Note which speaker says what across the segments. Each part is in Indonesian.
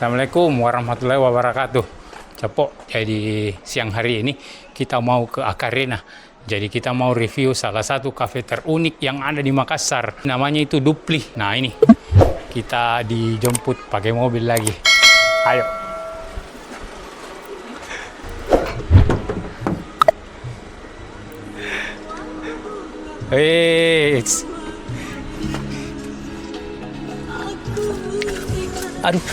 Speaker 1: Assalamualaikum warahmatullahi wabarakatuh. Cepok, jadi siang hari ini kita mau ke Akarena. Jadi kita mau review salah satu kafe terunik yang ada di Makassar. Namanya itu Dupli. Nah ini, kita dijemput pakai mobil lagi. Ayo. Aduh.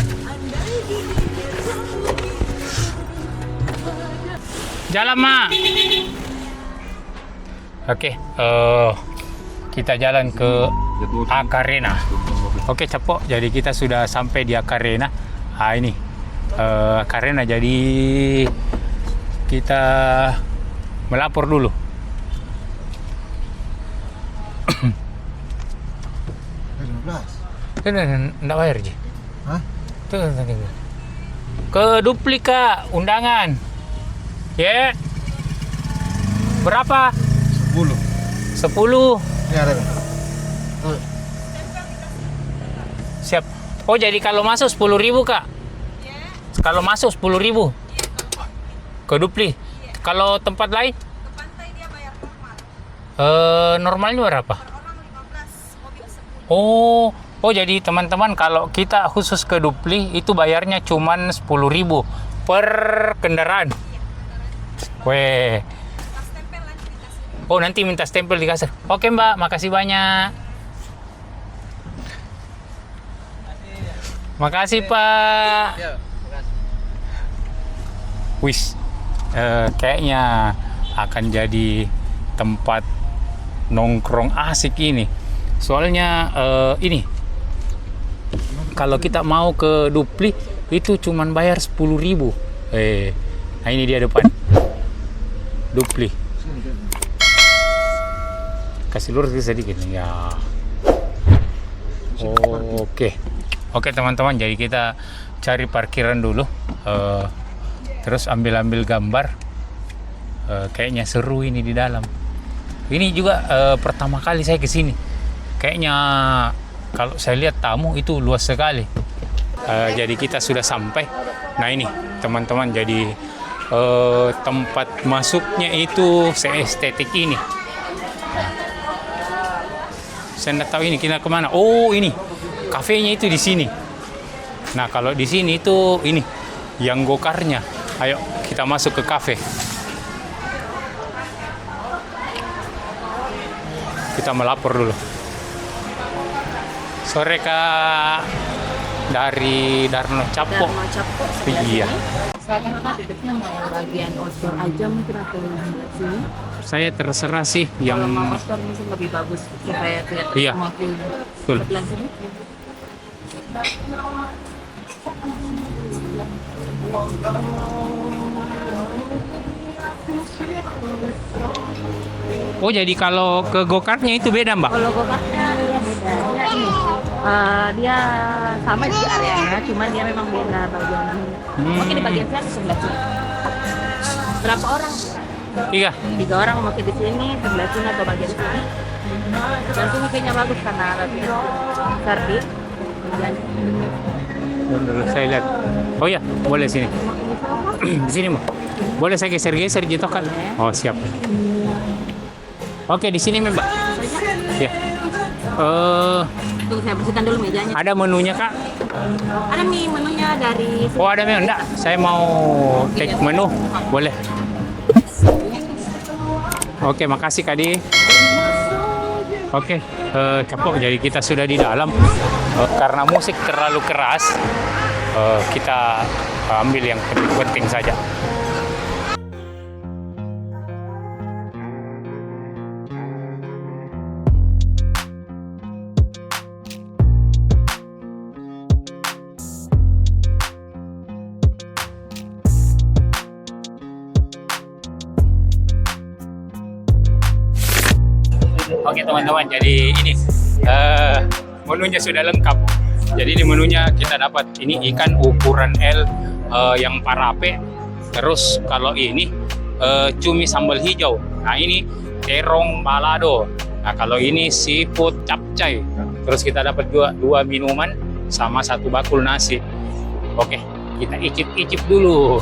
Speaker 1: Jalan, Ma. Oke, kita jalan ke Akarena. Oke, Cepok. Jadi kita sudah sampai di Akarena. Ah ini Akarena. Jadi kita melapor dulu. Enggak bayar, Ji.
Speaker 2: Hah?
Speaker 1: Ke Dupli, Kak, undangan. Ya. Berapa?
Speaker 2: 10.
Speaker 1: 10.
Speaker 2: Ini ada.
Speaker 1: Siap. Oh, jadi kalau masuk 10.000, Kak? Kalau masuk 10.000? Ke Dupli? Kalau tempat lain?
Speaker 3: Ke pantai dia bayar normal.
Speaker 1: Normalnya berapa?
Speaker 3: Per orang 15, mobil 10.
Speaker 1: Oh, jadi teman-teman kalau kita khusus ke Dupli itu bayarnya cuman 10.000 per kendaraan. Weh.
Speaker 3: Pas tempel nanti dikasih.
Speaker 1: Oh, nanti minta stempel di kasir. Oke, Mbak, makasih banyak. Makasih, Pak. Wis, kayaknya akan jadi tempat nongkrong asik ini. Soalnya ini, kalau kita mau ke Dupli itu cuman bayar 10.000. Nah ini dia depan Dupli. Kasih lurus sedikit nih ya. Oke teman-teman, jadi kita cari parkiran dulu, terus ambil gambar. Kayaknya seru ini di dalam. Ini juga pertama kali saya kesini. Kayaknya kalau saya lihat tamu itu luas sekali. Jadi kita sudah sampai. Nah ini teman-teman, jadi tempat masuknya itu seestetik ini. Nah, saya nggak tahu ini kita kemana. Oh ini kafenya itu di sini. Nah kalau di sini itu ini yang gokarnya. Ayo kita masuk ke kafe. Kita melapor dulu. Sore, Kak, dari Darno Capok.
Speaker 3: Darno Capok.
Speaker 1: Iya.
Speaker 3: Silakan Kak, duduknya mau bagian outdoor aja mungkin atau sini.
Speaker 1: Saya terserah sih yang
Speaker 3: Kalau mau outdoor mungkin lebih bagus supaya kelihatan
Speaker 1: Iya.
Speaker 3: semua view.
Speaker 1: Betul.
Speaker 3: Sebelah sini.
Speaker 1: Oh, jadi kalau ke go-kartnya itu beda, Mbak?
Speaker 3: Kalau go-kartnya beda. Dia ini, dia sama di areanya, cuman dia memang beda bagian ini. Mungkin di bagian saya di sebelah sini. Berapa orang? 3 orang mungkin di sini, sebelah sini atau bagian sini. Dan sini kayaknya bagus karena lebih besar di bagian
Speaker 1: Dulu saya lihat. Oh ya, boleh sini. Di sini, Mbak. Boleh saya geser-geser gitu kan? Oh, siap. Oke, di sini, Mbak. Ya.
Speaker 3: Tunggu saya bersihkan dulu mejanya.
Speaker 1: Ada menunya, Kak?
Speaker 3: Ada nih menunya dari
Speaker 1: Oh, ada menu. Enggak, saya mau take menu. Boleh. Oke, makasih, Kak Di. Oke, Capok. Jadi kita sudah di dalam. Karena musik terlalu keras, kita ambil yang penting saja. Oke teman-teman, jadi ini menunya sudah lengkap. Jadi di menunya kita dapat ini ikan ukuran L yang parape. Terus kalau ini cumi sambal hijau. Nah ini terong balado. Nah kalau ini seafood capcay. Terus kita dapat juga 2 minuman sama 1 bakul nasi. Oke, kita icip-icip dulu.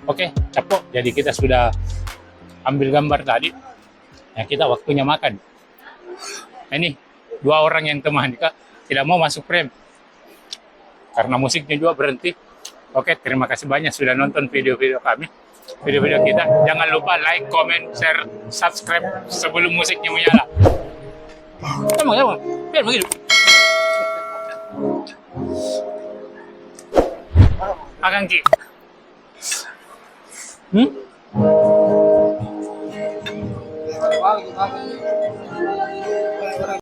Speaker 1: Oke, capok. Jadi kita sudah ambil gambar tadi. Ya, kita waktunya makan. Nah, ini 2 orang yang teman Kak tidak mau masuk frame karena musiknya juga berhenti. Oke, terima kasih banyak sudah nonton video-video kami, video-video kita. Jangan lupa like, comment, share, subscribe sebelum musiknya menyala. Emang, biar begitu. Akang Ki.